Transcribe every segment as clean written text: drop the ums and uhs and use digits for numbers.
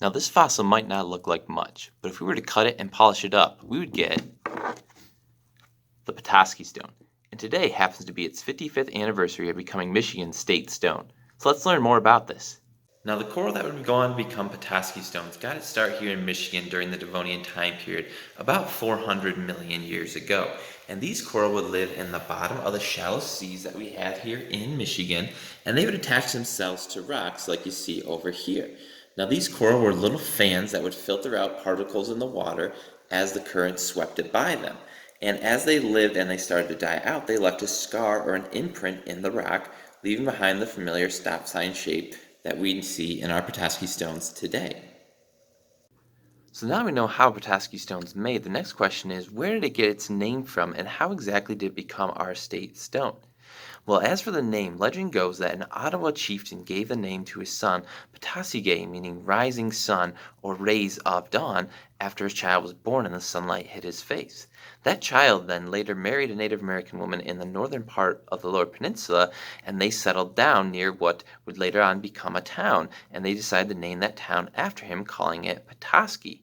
Now this fossil might not look like much, but if we were to cut it and polish it up, we would get the Petoskey Stone. And today happens to be its 55th anniversary of becoming Michigan's state stone. So let's learn more about this. Now, the coral that would go on to become Petoskey stones got its start here in Michigan during the Devonian time period, about 400 million years ago. And these coral would live in the bottom of the shallow seas that we have here in Michigan, and they would attach themselves to rocks like you see over here. Now, these coral were little fans that would filter out particles in the water as the current swept it by them. And as they lived and they started to die out, they left a scar or an imprint in the rock, leaving behind the familiar stop sign shape that we see in our Petoskey stones today. So now we know how Petoskey stone's made. The next question is, where did it get its name from, and how exactly did it become our state stone? Well, as for the name, legend goes that an Ottawa chieftain gave the name to his son Petoskey, meaning rising sun or rays of dawn, after his child was born and the sunlight hit his face. That child then later married a Native American woman in the northern part of the Lower Peninsula, and they settled down near what would later on become a town, and they decided to name that town after him, calling it Petoskey.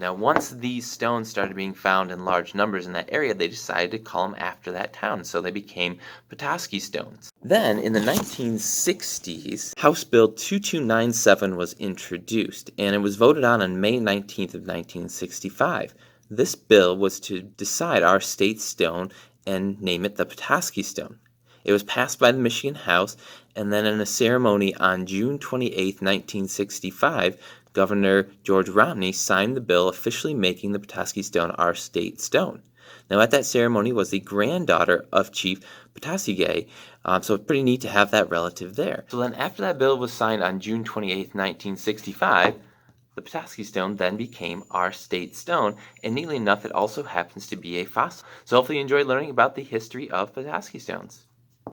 Now, once these stones started being found in large numbers in that area, they decided to call them after that town, so they became Petoskey stones. Then, in the 1960s, House Bill 2297 was introduced, and it was voted on May 19th of 1965. This bill was to decide our state stone and name it the Petoskey Stone. It was passed by the Michigan House, and then in a ceremony on June 28, 1965, Governor George Romney signed the bill officially making the Petoskey Stone our state stone. Now, at that ceremony was the granddaughter of Chief Petoskey, so it's pretty neat to have that relative there. So then after that bill was signed on June 28, 1965, the Petoskey Stone then became our state stone, and neatly enough, it also happens to be a fossil. So hopefully you enjoyed learning about the history of Petoskey stones.